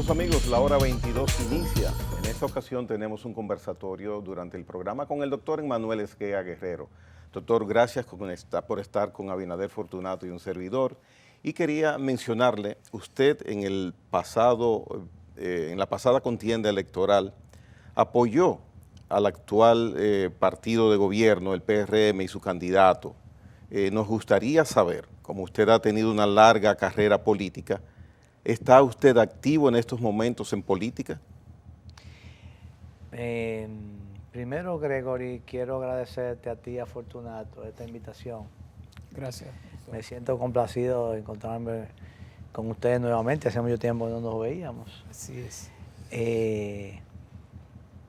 Estimados amigos, la hora 22 inicia. En esta ocasión tenemos un conversatorio durante el programa con el doctor Emmanuel Esquea Guerrero. Doctor, gracias por estar con Abinader Fortunato y un servidor. Y quería mencionarle, usted en la pasada contienda electoral apoyó al actual partido de gobierno, el PRM, y su candidato. Nos gustaría saber, como usted ha tenido una larga carrera política, ¿está usted activo en estos momentos en política? Primero, Gregory, quiero agradecerte a ti, a Fortunato, esta invitación. Gracias. Me siento complacido de encontrarme con ustedes nuevamente. Hace mucho tiempo que no nos veíamos. Así es.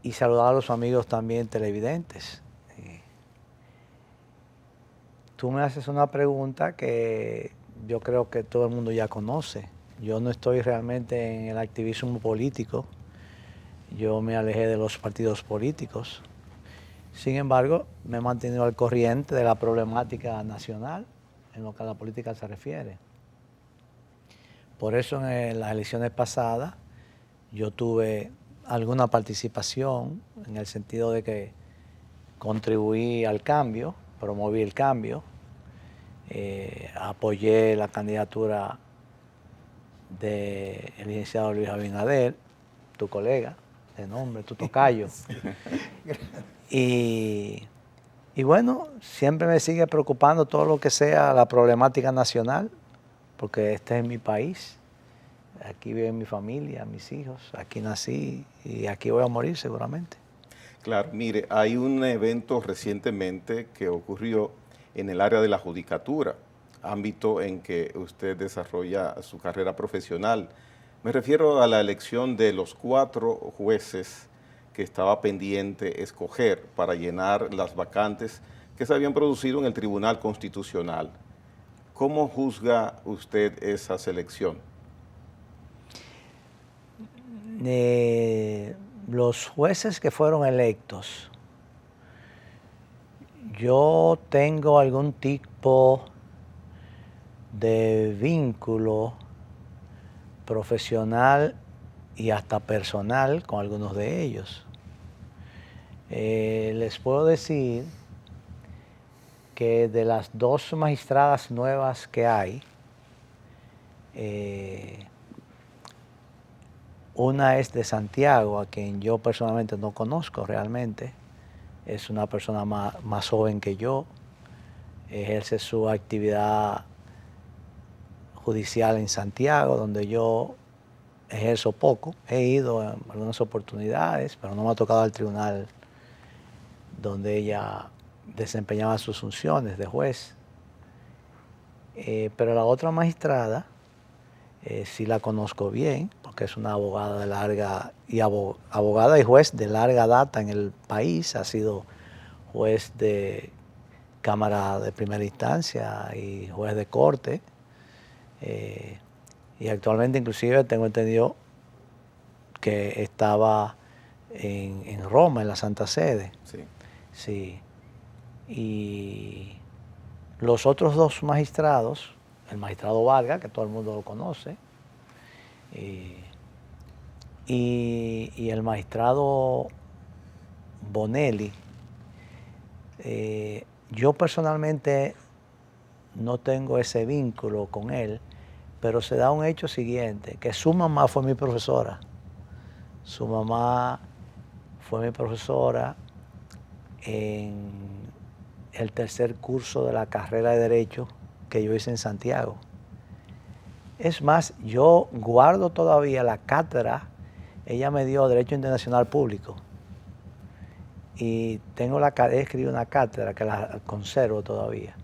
Y saludar a los amigos también televidentes. Tú me haces una pregunta que yo creo que todo el mundo ya conoce. Yo no estoy realmente en el activismo político. Yo me alejé de los partidos políticos. Sin embargo, me he mantenido al corriente de la problemática nacional en lo que a la política se refiere. Por eso en las elecciones pasadas yo tuve alguna participación en el sentido de que contribuí al cambio, promoví el cambio, apoyé la candidatura del licenciado Luis Abinader, tu colega de nombre, tu tocayo. Y bueno, siempre me sigue preocupando todo lo que sea la problemática nacional, porque este es mi país, aquí vive mi familia, mis hijos, aquí nací y aquí voy a morir seguramente. Claro, mire, hay un evento recientemente que ocurrió en el área de la judicatura, ámbito en que usted desarrolla su carrera profesional. Me refiero a la elección de los 4 jueces que estaba pendiente escoger para llenar las vacantes que se habían producido en el Tribunal Constitucional. ¿Cómo juzga usted esa selección? Los jueces que fueron electos, yo tengo algún tipo de vínculo profesional y hasta personal con algunos de ellos. Les puedo decir que de las 2 magistradas nuevas que hay, una es de Santiago, a quien yo personalmente no conozco realmente. Es una persona más joven que yo, ejerce su actividad judicial en Santiago, donde yo ejerzo poco. He ido en algunas oportunidades, pero no me ha tocado al tribunal donde ella desempeñaba sus funciones de juez. Pero la otra magistrada sí la conozco bien, porque es una abogada de abogada y juez de larga data en el país. Ha sido juez de Cámara de Primera Instancia y juez de corte. Y actualmente inclusive tengo entendido que estaba en Roma, en la Santa Sede. Sí. Sí. Y los otros 2 magistrados, el magistrado Vargas, que todo el mundo lo conoce, y el magistrado Bonelli, yo personalmente no tengo ese vínculo con él, pero se da un hecho siguiente, que su mamá fue mi profesora. Su mamá fue mi profesora en el 3er curso de la carrera de Derecho que yo hice en Santiago. Es más, yo guardo todavía la cátedra. Ella me dio Derecho Internacional Público. Y he escrito una cátedra que la conservo todavía.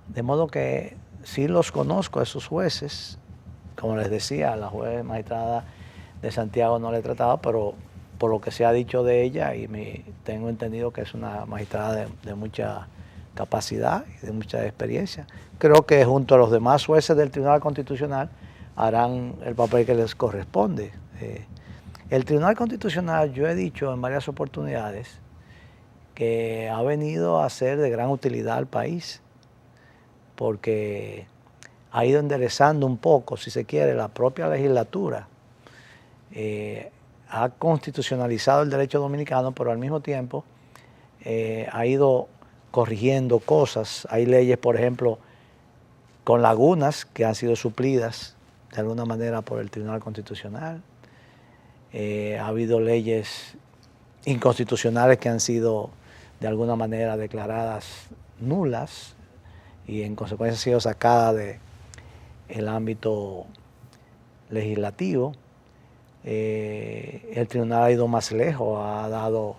De modo que sí los conozco a esos jueces. Como les decía, la juez magistrada de Santiago no le he tratado, pero por lo que se ha dicho de ella, y tengo entendido que es una magistrada de mucha capacidad y de mucha experiencia. Creo que junto a los demás jueces del Tribunal Constitucional harán el papel que les corresponde. El Tribunal Constitucional, yo he dicho en varias oportunidades, que ha venido a ser de gran utilidad al país, porque ha ido enderezando un poco, si se quiere, la propia legislatura. Ha constitucionalizado el derecho dominicano, pero al mismo tiempo ha ido corrigiendo cosas. Hay leyes, por ejemplo, con lagunas que han sido suplidas de alguna manera por el Tribunal Constitucional. Ha habido leyes inconstitucionales que han sido de alguna manera declaradas nulas y en consecuencia han sido sacadas del ámbito legislativo. El tribunal ha ido más lejos, ha dado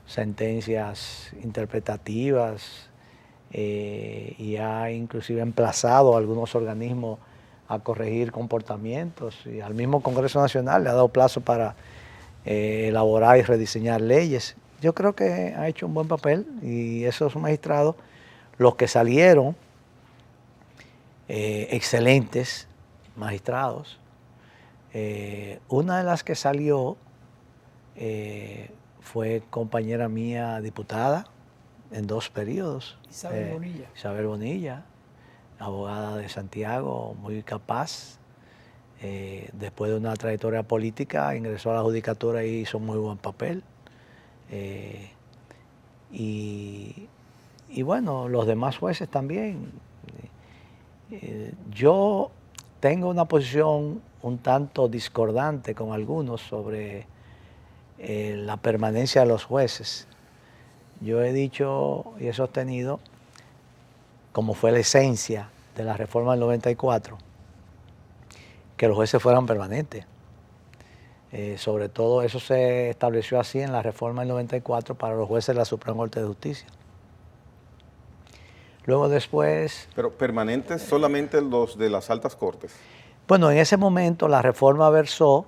sentencias interpretativas y ha inclusive emplazado a algunos organismos a corregir comportamientos, y al mismo Congreso Nacional le ha dado plazo para elaborar y rediseñar leyes. Yo creo que ha hecho un buen papel, y esos magistrados, los que salieron, excelentes magistrados. Una de las que salió fue compañera mía diputada en 2 periodos. Isabel Bonilla. Isabel Bonilla, abogada de Santiago, muy capaz. Después de una trayectoria política, ingresó a la judicatura y hizo muy buen papel. Y bueno, los demás jueces también. Yo tengo una posición un tanto discordante con algunos sobre la permanencia de los jueces. Yo he dicho y he sostenido, como fue la esencia de la reforma del 94, que los jueces fueran permanentes. Sobre todo eso se estableció así en la reforma del 94 para los jueces de la Suprema Corte de Justicia. Luego después... Pero permanentes solamente los de las altas cortes. Bueno, en ese momento la reforma versó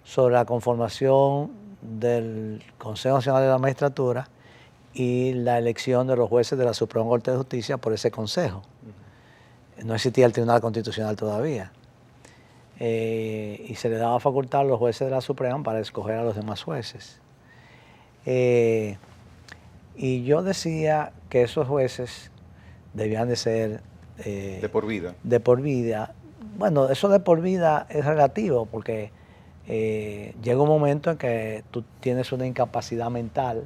sobre la conformación del Consejo Nacional de la Magistratura y la elección de los jueces de la Suprema Corte de Justicia por ese consejo. No existía el Tribunal Constitucional todavía. Y se le daba facultad a los jueces de la Suprema para escoger a los demás jueces. Y yo decía que esos jueces debían de ser... de por vida. De por vida. Bueno, eso de por vida es relativo, porque llega un momento en que tú tienes una incapacidad mental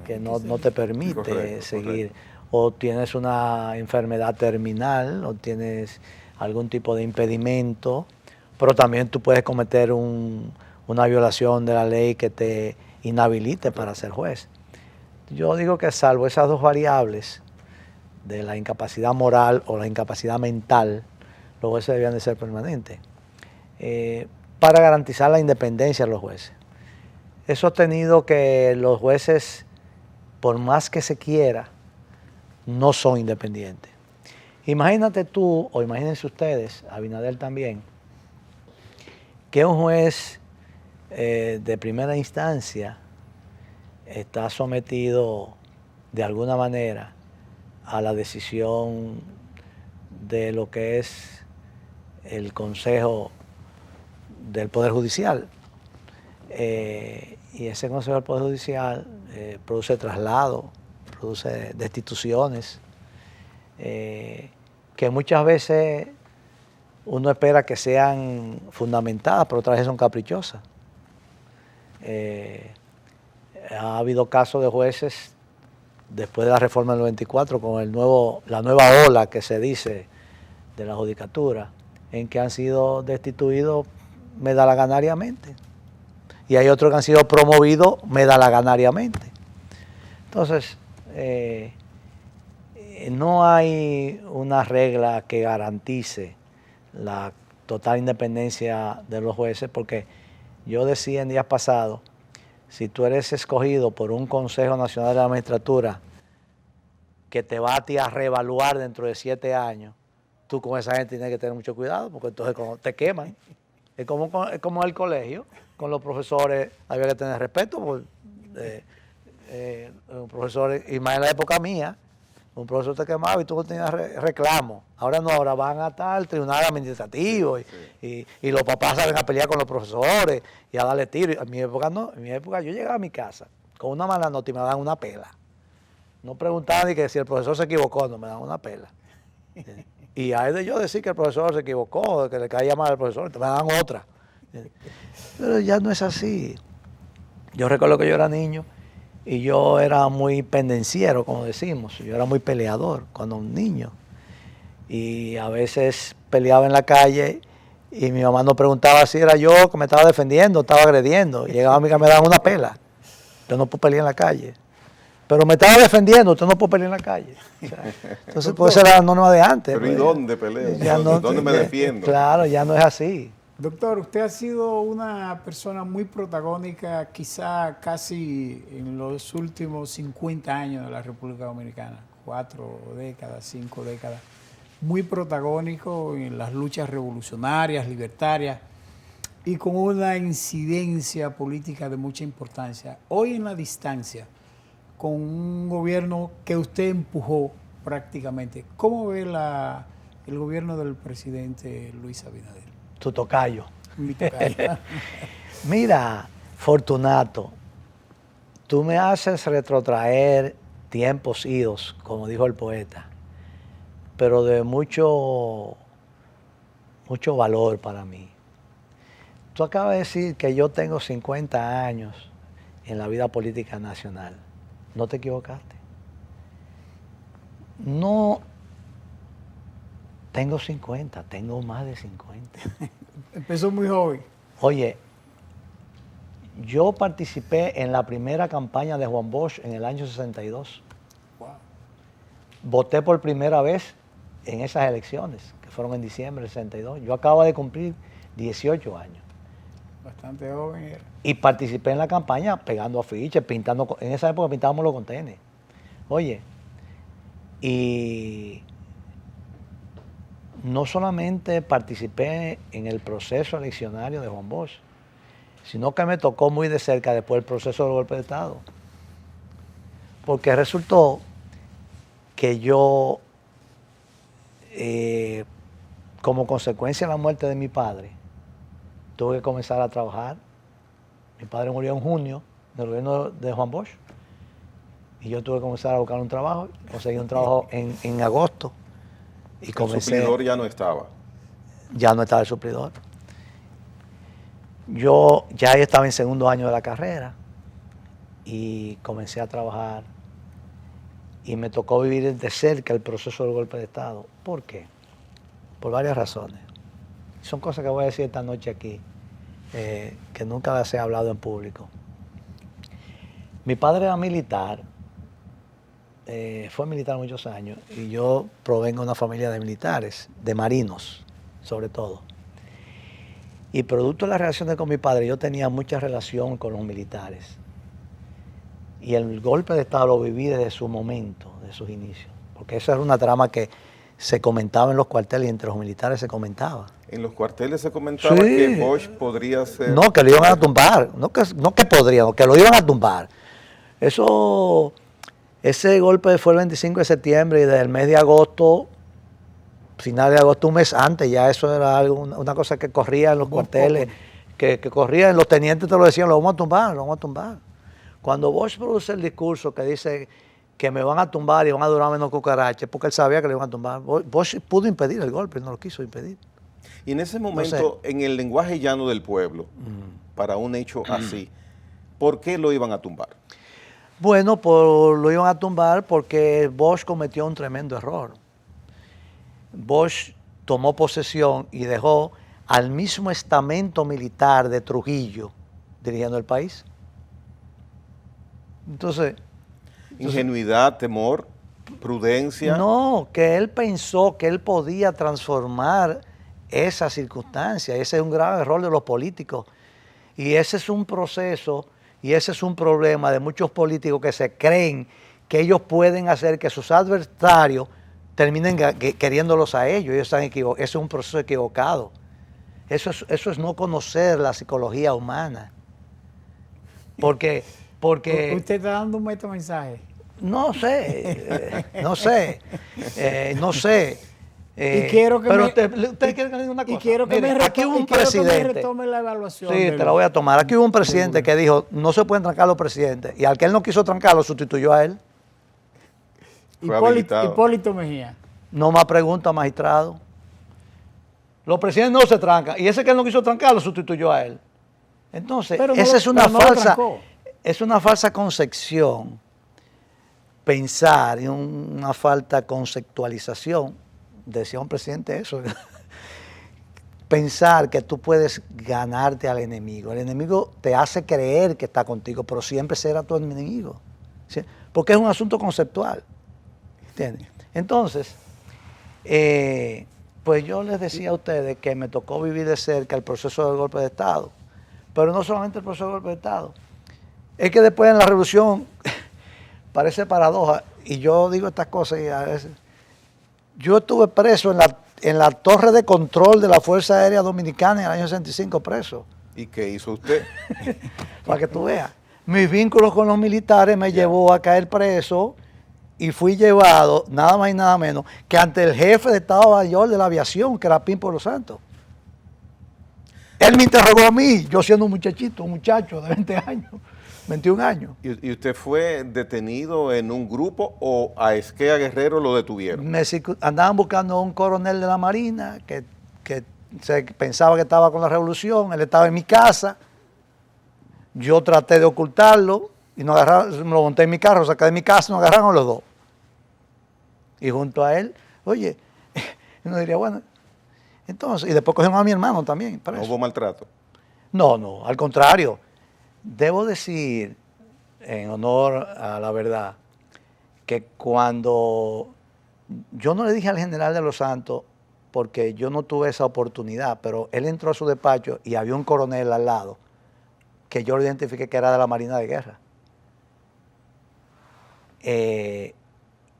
que no te permite seguir. Correcto. O tienes una enfermedad terminal, o tienes algún tipo de impedimento, pero también tú puedes cometer una violación de la ley que te inhabilite para ser juez. Yo digo que salvo esas 2 variables, de la incapacidad moral o la incapacidad mental, los jueces debían de ser permanentes, para garantizar la independencia de los jueces. He sostenido que los jueces, por más que se quiera, no son independientes. Imagínate tú, o imagínense ustedes, Abinader también, que un juez de primera instancia está sometido de alguna manera a la decisión de lo que es el Consejo del Poder Judicial. Y ese Consejo del Poder Judicial produce traslado, produce destituciones, que muchas veces uno espera que sean fundamentadas, pero otras veces son caprichosas. Ha habido casos de jueces después de la reforma del 94, con la nueva ola que se dice de la judicatura, en que han sido destituidos medalaganariamente. Y hay otros que han sido promovidos medalaganariamente. Entonces, no hay una regla que garantice la total independencia de los jueces, porque yo decía en días pasados, si tú eres escogido por un Consejo Nacional de la Magistratura que te va a ti a reevaluar dentro de 7 años, tú con esa gente tienes que tener mucho cuidado, porque entonces te queman. Es como el colegio, con los profesores había que tener respeto, porque un profesor, y más en la época mía, un profesor te quemaba y tú no tenías reclamo. Ahora no, ahora van a estar al tribunal administrativo y los papás salen a pelear con los profesores y a darle tiro. En mi época no, en mi época yo llegaba a mi casa con una mala nota y me daban una pela. No preguntaban ni que si el profesor se equivocó, no, me daban una pela. Y hay de yo decir que el profesor se equivocó, que le caía mal al profesor, te me dan otra. Pero ya no es así. Yo recuerdo que yo era niño y yo era muy pendenciero, como decimos. Yo era muy peleador cuando un niño. Y a veces peleaba en la calle y mi mamá nos preguntaba si era yo que me estaba defendiendo, estaba agrediendo. Y llegaba a mí que me daban una pela. Yo no puedo pelear en la calle. Pero me estaba defendiendo, usted no puede pelear en la calle. O sea, entonces, pues esa era la norma de antes. Pero pues, ¿y dónde peleo? ya no, ¿Dónde me defiendo? Claro, ya no es así. Doctor, usted ha sido una persona muy protagónica, quizá casi en los últimos 50 años de la República Dominicana, 4 décadas, 5 décadas, muy protagónico en las luchas revolucionarias, libertarias y con una incidencia política de mucha importancia. Hoy en la distancia, con un gobierno que usted empujó prácticamente, ¿cómo ve el gobierno del presidente Luis Abinader? Tu tocayo. Mi tocayo. Mira, Fortunato, tú me haces retrotraer tiempos idos, como dijo el poeta, pero de mucho valor para mí. Tú acabas de decir que yo tengo 50 años en la vida política nacional. No te equivocaste. No tengo 50, tengo más de 50. Empezó muy joven. Oye, yo participé en la primera campaña de Juan Bosch en el año 62. Wow. Voté por primera vez en esas elecciones, que fueron en diciembre del 62. Yo acabo de cumplir 18 años. Bastante joven era. Y participé en la campaña pegando afiches, pintando. En esa época pintábamos los contenes. Oye, y no solamente participé en el proceso eleccionario de Juan Bosch, sino que me tocó muy de cerca después el proceso del golpe de Estado. Porque resultó que yo, como consecuencia de la muerte de mi padre, tuve que comenzar a trabajar. Mi padre murió en junio del gobierno de Juan Bosch y yo tuve que comenzar a buscar un trabajo. Conseguí un trabajo en agosto y comencé. El suplidor ya no estaba. Ya no estaba el suplidor. Yo ya estaba en segundo año de la carrera y comencé a trabajar y me tocó vivir de cerca el proceso del golpe de Estado. ¿Por qué? Por varias razones. Son cosas que voy a decir esta noche aquí, que nunca las he hablado en público. Mi padre era militar, fue militar muchos años, y yo provengo de una familia de militares, de marinos, sobre todo. Y producto de las relaciones con mi padre, yo tenía mucha relación con los militares. Y el golpe de Estado lo viví desde su momento, de sus inicios. Porque esa era una trama que se comentaba en los cuarteles y entre los militares se comentaba. En los cuarteles se comentaba Sí. que Bosch podría ser... No, que lo iban a tumbar. No que podrían, que lo iban a tumbar. Ese golpe fue el 25 de septiembre y desde el mes de agosto, final de agosto, un mes antes, ya eso era algo, una cosa que corría en los cuarteles, que corría en los tenientes, te lo decían, lo vamos a tumbar, lo vamos a tumbar. Cuando Bosch produce el discurso que dice que me van a tumbar y van a durar menos cucarachas, porque él sabía que le iban a tumbar, Bosch pudo impedir el golpe, no lo quiso impedir. Y en ese momento, en el lenguaje llano del pueblo, para un hecho así, ¿por qué lo iban a tumbar? Bueno, lo iban a tumbar porque Bosch cometió un tremendo error. Bosch tomó posesión y dejó al mismo estamento militar de Trujillo dirigiendo el país. Entonces, Ingenuidad, temor, prudencia. no, que él pensó que él podía transformar esa circunstancia. Ese es un gran error de los políticos. Y ese es un proceso y ese es un problema de muchos políticos que se creen que ellos pueden hacer que sus adversarios terminen queriéndolos a ellos. Ellos están equivocados. Eso es un proceso equivocado. Eso es no conocer la psicología humana. Porque Usted está dando un metamensaje. no sé, no sé. Y quiero que pero me- usted quiere que le diga una cosa. Y quiero que, Mire, me, aquí reto- hubo un y quiero que me presidente. retome la evaluación. Sí, te la voy a tomar. Aquí hubo un presidente que dijo, no se pueden trancar los presidentes. Y al que él no quiso trancar, lo sustituyó a él. Fue habilitado. Hipólito Mejía. No más preguntas, magistrado. Los presidentes no se trancan. Y ese que no quiso trancar lo sustituyó a él. Entonces, Pero no esa lo- es una pero no lo falsa, trancó. es una falsa concepción, pensar y una falta conceptualización. Decía un presidente eso. Pensar que tú puedes ganarte al enemigo. El enemigo te hace creer que está contigo, pero siempre será tu enemigo. ¿Sí? Porque es un asunto conceptual. ¿Entiendes? Entonces, pues yo les decía a ustedes que me tocó vivir de cerca el proceso del golpe de Estado. Pero no solamente el proceso del golpe de Estado. Es que después en la revolución, parece paradoja, y yo digo estas cosas y a veces, yo estuve preso en la torre de control de la Fuerza Aérea Dominicana en el año 65 preso, ¿Y qué hizo usted? para que tú veas. Mis vínculos con los militares me llevó a caer preso y fui llevado, nada más y nada menos, que ante el jefe de Estado Mayor de la aviación, que era Pimpo Los Santos. Él me interrogó a mí, yo siendo un muchachito, un muchacho de 20 años, 21 años. ¿Y usted fue detenido en un grupo o a Esquea Guerrero lo detuvieron? Andaban buscando a un coronel de la Marina que se pensaba que estaba con la revolución, él estaba en mi casa, yo traté de ocultarlo y nos agarraron, me lo monté en mi carro, saqué de mi casa y nos agarraron los dos. Y junto a él, oye, uno diría, bueno, entonces, y después cogieron a mi hermano también, ¿No preso. hubo maltrato? No, al contrario. Debo decir, en honor a la verdad, que cuando yo no le dije al general de los Santos, porque yo no tuve esa oportunidad, pero él entró a su despacho y había un coronel al lado, que yo lo identifiqué que era de la Marina de Guerra.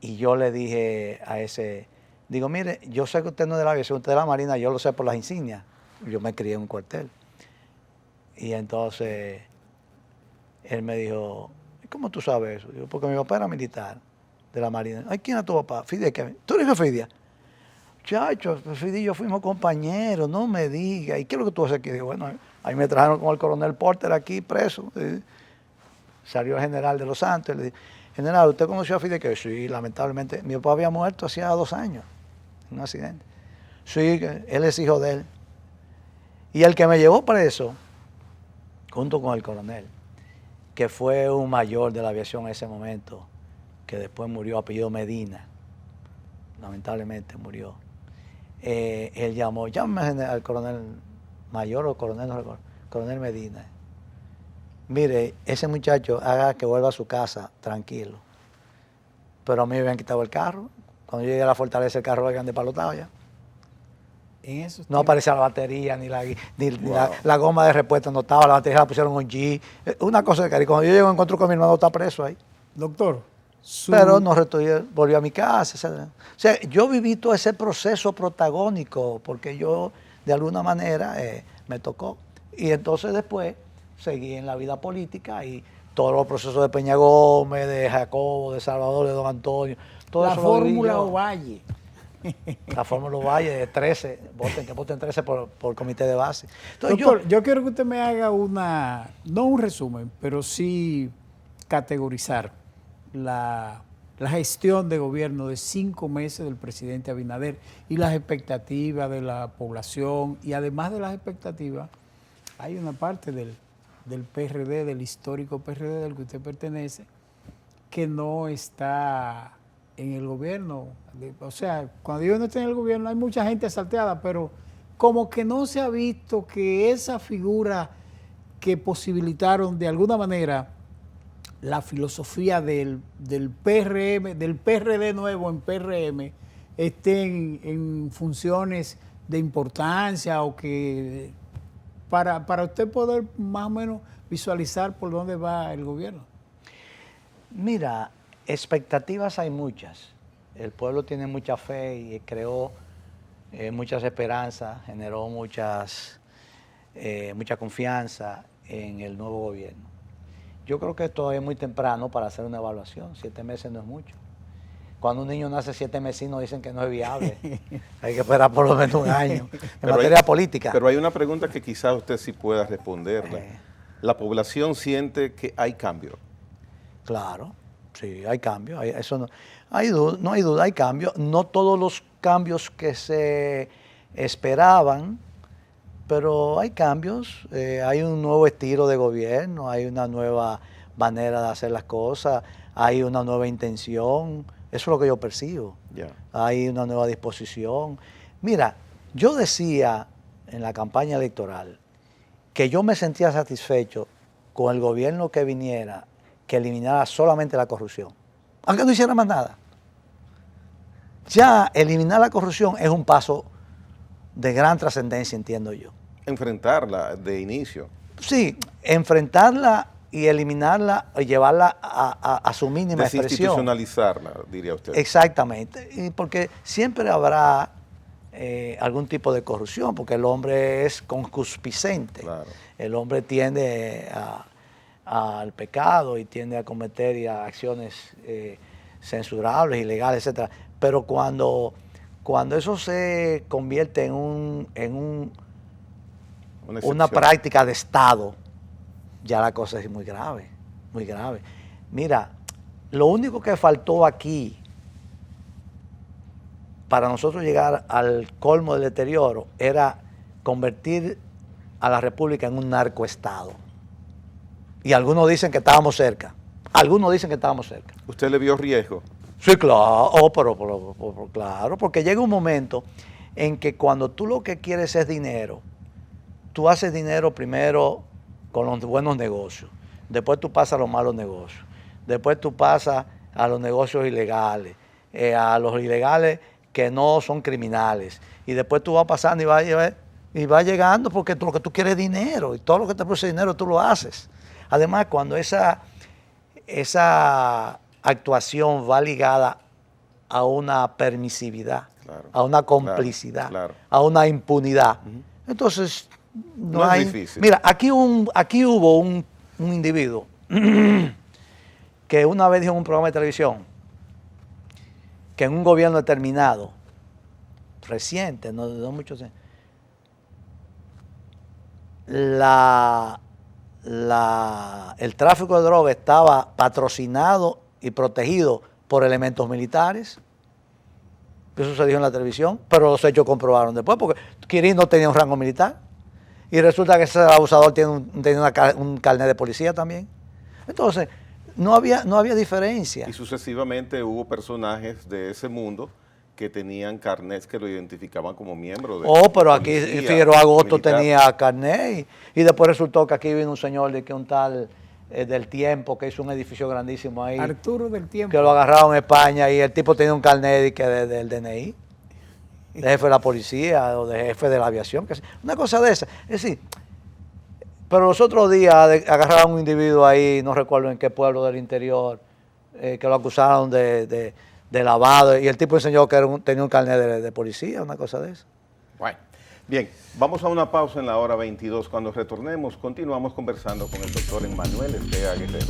Y yo le dije a ese, digo, mire, yo sé que usted no es de la aviación, usted es de la Marina, yo lo sé por las insignias. Yo me crié en un cuartel. Y entonces él me dijo, ¿cómo tú sabes eso? Digo, porque mi papá era militar de la Marina. Ay, ¿quién era tu papá? Fidel, ¿qué? ¿Tú eres Fidia? Chacho, Fidel y yo fuimos compañeros, no me digas. ¿Y qué es lo que tú haces aquí? Digo, bueno, ahí me trajeron con el coronel Porter aquí preso. Salió el general de Los Santos y le dije, general, ¿usted conoció a Fidel? Que sí, lamentablemente, mi papá había muerto hacía 2 años en un accidente. Sí, que él es hijo de él. Y el que me llevó preso, junto con el coronel, que fue un mayor de la aviación en ese momento, que después murió, apellido Medina, lamentablemente murió. Él llamó, llámame al coronel mayor o coronel, no recuerdo, coronel Medina. Mire, ese muchacho haga que vuelva a su casa tranquilo. Pero a mí me habían quitado el carro. Cuando yo llegué a la fortaleza, el carro lo habían despalotado ya. En esos No tiempos. aparecía la batería, ni la goma de repuesto no estaba, la batería la pusieron un G. Una cosa de cari. Cuando yo llego encuentro con mi hermano, está preso ahí. Doctor, Pero no volví a mi casa. O sea, yo viví todo ese proceso protagónico porque yo, de alguna manera, me tocó. Y entonces después seguí en la vida política y todos los procesos de Peña Gómez, de Jacobo, de Salvador, de Don Antonio. Todo la eso lo viví fórmula yo. Ovalle. La Fórmula Ovalle de 13, que voten 13 por comité de base. Entonces, Doctor, yo quiero que usted me haga no un resumen, pero sí categorizar la gestión de gobierno de 5 meses del presidente Abinader y las expectativas de la población. Y además de las expectativas, hay una parte del PRD, del histórico PRD del que usted pertenece, que no está en el gobierno. O sea, cuando yo no estoy en el gobierno hay mucha gente salteada, pero como que no se ha visto que esa figura que posibilitaron de alguna manera la filosofía del PRM, del PRD nuevo en PRM, estén en funciones de importancia o que para usted poder más o menos visualizar por dónde va el gobierno. Mira, expectativas hay muchas. El pueblo tiene mucha fe y creó muchas esperanzas, generó mucha confianza en el nuevo gobierno. Yo creo que todavía es muy temprano para hacer una evaluación. 7 meses no es mucho. Cuando un niño nace 7 mesinos dicen que no es viable. Hay que esperar por lo menos 1 año en materia política. Pero hay una pregunta que quizás usted sí pueda responderla. ¿La población siente que hay cambio? Claro, sí, hay cambio. No hay duda, hay cambio. No todos los cambios que se esperaban, pero hay cambios, hay un nuevo estilo de gobierno, hay una nueva manera de hacer las cosas, hay una nueva intención, eso es lo que yo percibo. Ya. Hay una nueva disposición. Mira, yo decía en la campaña electoral que yo me sentía satisfecho con el gobierno que viniera, que eliminara solamente la corrupción, aunque no hiciera más nada. Ya eliminar la corrupción es un paso de gran trascendencia, entiendo yo. Enfrentarla de inicio. Sí, enfrentarla y eliminarla y llevarla a su mínima expresión. Desinstitucionalizarla, diría usted. Exactamente, y porque siempre habrá algún tipo de corrupción, porque el hombre es concupiscente. Claro. El hombre tiende al pecado y tiende a cometer acciones censurables, ilegales, etcétera. Pero cuando eso se convierte en una práctica de Estado, ya la cosa es muy grave, muy grave. Mira, lo único que faltó aquí para nosotros llegar al colmo del deterioro era convertir a la República en un narcoestado. Y algunos dicen que estábamos cerca. Algunos dicen que estábamos cerca. ¿Usted le vio riesgo? Sí, claro, pero claro, porque llega un momento en que cuando tú lo que quieres es dinero, tú haces dinero primero con los buenos negocios, después tú pasas a los malos negocios, después tú pasas a los negocios ilegales, a los ilegales que no son criminales, y después tú vas pasando y vas llegando porque lo que tú quieres es dinero, y todo lo que te produce dinero tú lo haces. Además, cuando esa actuación va ligada a una permisividad, claro, a una complicidad, claro, a una impunidad, entonces no hay... Es difícil. Mira, aquí hubo un individuo que una vez dijo en un programa de televisión que en un gobierno determinado, reciente, no mucho tiempo, el tráfico de droga estaba patrocinado y protegido por elementos militares. Eso se dijo en la televisión, pero los hechos comprobaron después, porque Quirín no tenía un rango militar. Y resulta que ese abusador tenía un carnet de policía también. Entonces, no había diferencia. Y sucesivamente hubo personajes de ese mundo que tenían carnets que lo identificaban como miembro de pero aquí Figueroa Agosto militar. Tenía carnet y después resultó que aquí vino un señor de que un tal del Tiempo que hizo un edificio grandísimo ahí. Arturo del Tiempo. Que lo agarraron en España y el tipo tenía un carnet del DNI, de jefe de la policía o de jefe de la aviación, una cosa de esa. Es decir, pero los otros días agarraron a un individuo ahí, no recuerdo en qué pueblo del interior, que lo acusaron de lavado y el tipo enseñó que tenía un carnet de policía, una cosa de esa. Bueno, bien, vamos a una pausa en la hora 22. Cuando retornemos, continuamos conversando con el doctor Emmanuel Esquea Guerrero.